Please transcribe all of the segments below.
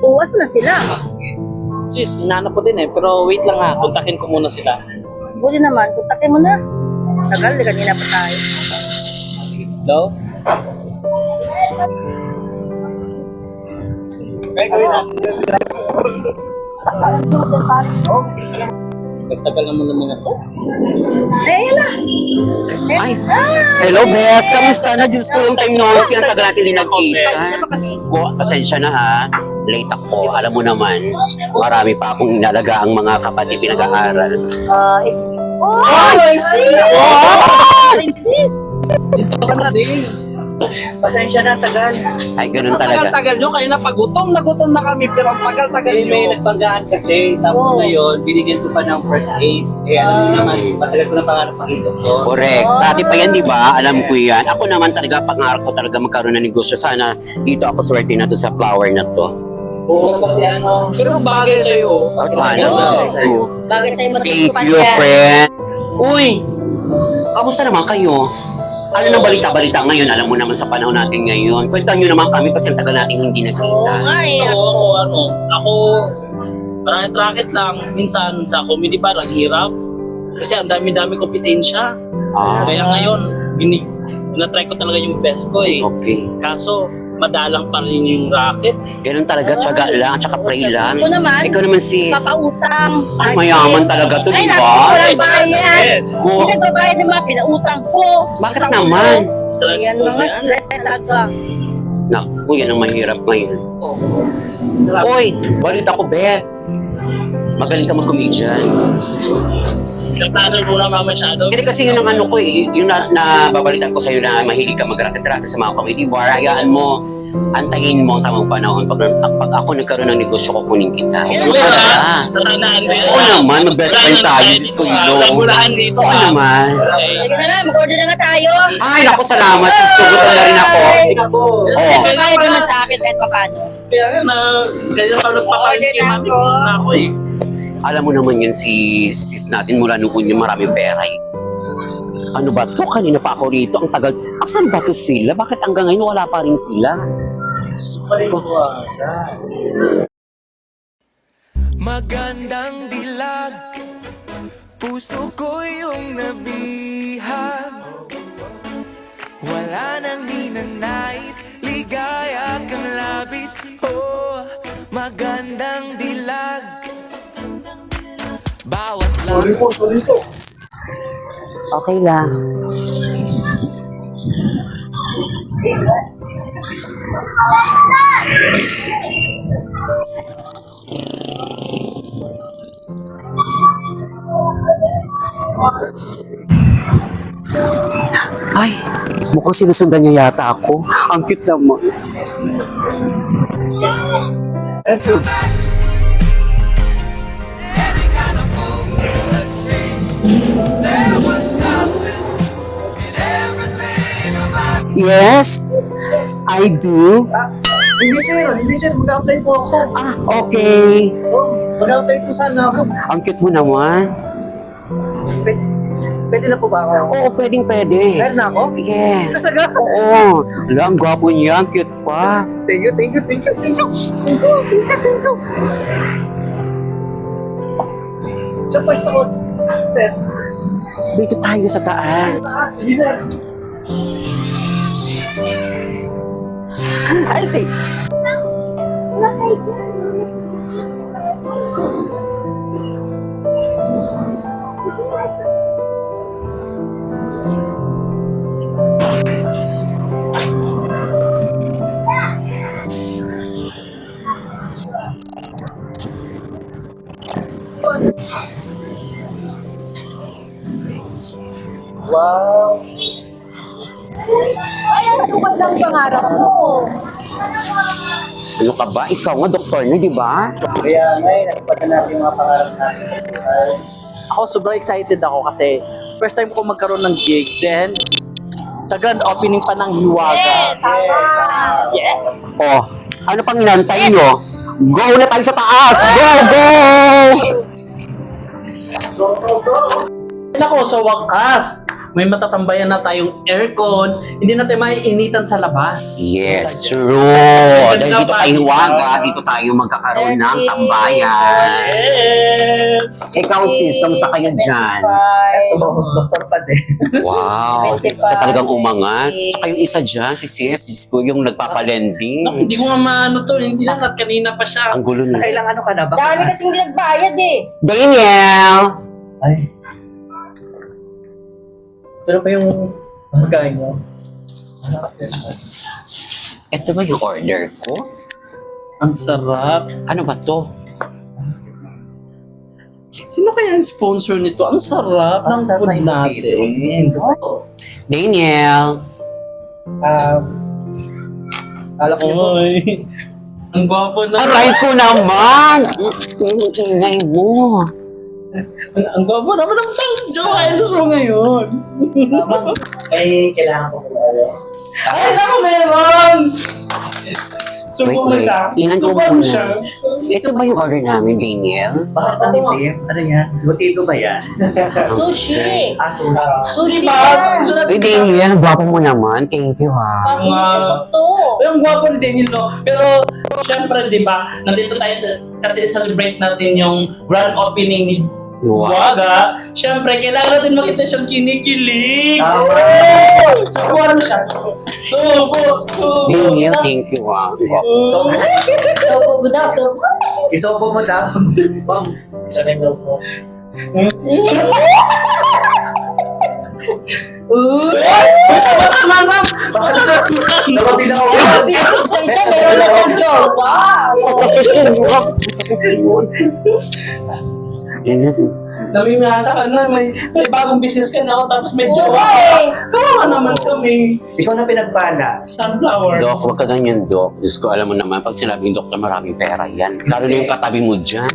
Uwas na sila. Sis, inaanap ko din eh. Pero wait lang ha, kontakin ko muna sila. Buti naman, kontakin mo na. Tagal, kanina pa tayo. Hello? Nagtagal naman naman ako. Ayun na. Ay, hello Bes, kamusta na? Diyos ko yung time noon, ang tagal natin din nagkita. Pasensya na ha, late ako. Alam mo naman, marami pa akong inalaga ang mga kapatid pinag-aaral. Sis! Oh, sis! Dito ka na din. Pasensya na, tagal. Ay, ganun talaga. Tagal nyo, kanina pa gutom na kami, pero ang tagal-tagal Eh, may nyo. nagbanggaan kasi, tapos ngayon, binigyan ko pa ng first aid. Eh, alam mo naman, matagal ko na pangarap maging doktor. Correct. Dati pa yan, di ba? Alam ko yan. Ako naman talaga, pangarap ko talaga magkaroon ng negosyo. Sana dito ako swerte na to sa flower na to. Oo, kasi ano, Pero bagay sa'yo. Sana. Bagay sa'yo Thank matutupan you, yan. friend. Uy, kamusta naman kayo? Ano nang balita-balita ngayon? Alam mo naman sa panahon natin ngayon. Kwentan nyo naman kami kasi ang tagal natin hindi Oo nakita. nga eh. Ako, racket lang. Minsan sa comedy bar, ang hirap. Kasi ang dami-dami kompetensya. Ah, Kaya ngayon, tinatry ko talaga yung best ko eh. okay. Kaso, madalang pa rin yung racket. Ganun talaga, tiyaga lang, tsaka pray lang. Ako naman, Ikaw naman sis. papautang. Ay, mayaman talaga to, Ay, di naku, ba? walang bayad. Yes. Oo. Hindi nagbabayad ng mga pinautang ko. Bakit Sa naman? ulo. Stress Ayan, ko mga yan. stress talaga. Naku, yan ang mahirap ngayon. Uy, balita ko, Bes. Magaling ka mag-comedian. Nagtanong muna mga masyado. Hindi kasi yun ang ano ko eh, yung nababalitan ko sa'yo na mahilig ka mag-racket-racket sa mga comedy bar, hayaan mo, antayin mo ang tamang panahon. Pag ako nagkaroon ng negosyo, kukunin kita. Yan, Ano ka na? Tatandaan ko yan. Oo naman, mag-best friend tayo, Diyos ko ilo. Nagmulahan dito Oo naman. Sige na lang, mag-order na nga tayo. Ay, naku, salamat. Diyos ko, gutom na rin ako. Oo. Nagbabayad naman sa akin kahit paano. Kaya nga na, kaya pa nagpapaliki namin na ako eh. Alam mo naman yan si sis natin mula noon yung maraming pera eh. Ano ba to? Kanina pa ako rito. Ang tagal. Asan ba to sila? Bakit hanggang ngayon wala pa rin sila? Magandang dilag, puso ko yung nabihag. Wala nang ninanais, ligaya kang labis. Oh, magandang dilag. Bawat Sorry po. Okay lang. Ay, mukhang sinusundan niya yata ako. Ang cute naman. Yes, I do. Hindi sir, mag-apply po ako. Ah, okay. Oh, mag-apply po sana ako. Ang cute mo naman. Pwede na po ba ako? Oo, pwedeng pwede. Meron na ako? Yes. Kasaga? Oo. Wala, ang gwapo niya. Ang cute pa. Thank you. Sa pwesto ko, sir. Dito tayo sa taas. Sige, sir. Ay, take. Wow. Ay, ano ba lang pangarap mo? Ano ka ba? Ikaw nga, doktor na, di ba? Kaya ngayon, nagpagka natin yung mga pangarap natin. Ako sobrang excited ako kasi first time ko magkaroon ng gig. Then, sa grand opening pa ng Hiwaga. Yes, tama. Yes! Oh, ano pang inantay nyo? Go na tayo sa taas! Go, go! Ako, sa wakas, may matatambayan na tayong aircon, hindi na tayo maiinitan sa labas. Yes, true. Dahil dito kay Hiwaga, dito tayo magkakaroon ng tambayan. Yes! Ikaw sis, kamusta kayo dyan? Doktor pa din. Wow, 25. siya talagang umangat. Tsaka yung isa dyan, si sis, Diyos ko, yung nagpapalending. Naku, hindi ko nga maano to, hindi na kanina pa siya. Ang gulo na. Kailang ano ka na ba? Dami kasing hindi nagbayad eh. Daniel! Ay. Pero pa yung magkain mo? Ito ba yung order ko? Ang sarap. Ano ba to? Sino kaya ang sponsor nito? Ang sarap ng Ang sarap food na natin. Daniel! Alak niyo po. Oy. Ang gwapo na. Aray ko naman! Ingay mo. Ang gwapo naman ng Joel mo ngayon. Ay, kailangan ko kumalo. Ay, naku, meron! Subo mo Wait. siya. Tingnan ko Subo mo muna. siya. Ito ba yung order namin, Daniel? Bakit ang itim? Ano yan? Butigo ba yan? Sushi. Sushi Diba? Gusto na. natin Uy, Daniel, ang gwapo mo naman. Thank you, ha. Pakinig ko to. Ay, ang gwapo ni Daniel, no? Pero, syempre, di ba, nandito tayo kasi celebrate natin yung grand opening ni Wow. Waga. Syempre, kailangan natin makita siyang kinikilig. Tama. Subuhan mo siya. Subo. Daniel, thank you, ha. So, So, budak. So, isopo mo daw. Ma'am, isa rin daw po. Ma'am! Nakapila ko. Siya, meron na siyang jowa. Namimasa ka na, may bagong business ka na ako, tapos may jowa ka. Uy! Kawawa naman kami. Ikaw na pinagpala. Sunflower. Dok, huwag ka ganyan, Dok. Diyos ko, alam mo naman, pag sinabing doktor, maraming pera yan. Lalo na yung katabi mo dyan.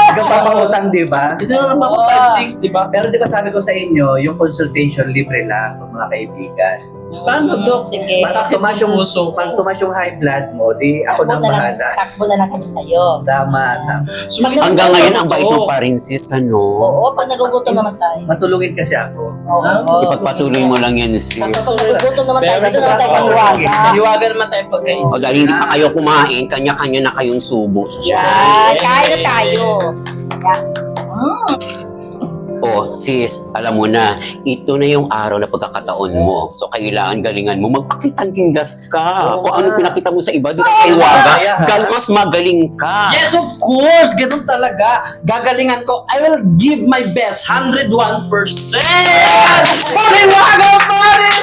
Ikaw papangutang, di ba? Ito na naman ako 5'6", di ba? Pero di ba sabi ko sa inyo, yung consultation libre lang ng mga kaibigan. Paano, Dok? Sige. Pag tumas yung, pag tumas yung high blood mo, di ako nang bahala. Takbo na lang kami sa'yo. Tama, tama. Hanggang ngayon, ang bait mo pa rin, sis, ano? Oo, pag nagugutom naman tayo. Matulungin kasi ako. Oo. Ipagpatuloy mo lang yan, sis. Pag nagugutom naman tayo, Pero dito naman tayo sobrang kahiwaga. Hiwaga naman tayo pagkain. O dahil hindi pa kayo kumain, kanya-kanya na kayong subo. Yan, kain na tayo. Yan. O, sis, alam mo na, ito na yung araw na pagkakataon mo. So, kailangan galingan mo. Magpakitang kindas ka. Oo Kung ano nga. pinakita mo sa iba, dito sa Iwaga, Kaya. mas magaling ka. Yes, of course! Ganun talaga. Gagalingan ko. I will give my best. 101%! Hiwaga pa rin!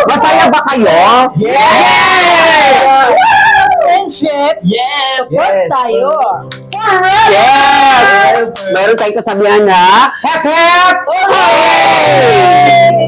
Masaya ba kayo? Yes! Friendship, Yes! support tayo. Yes! Meron tayong kasabihan na, hep hep! Hooray!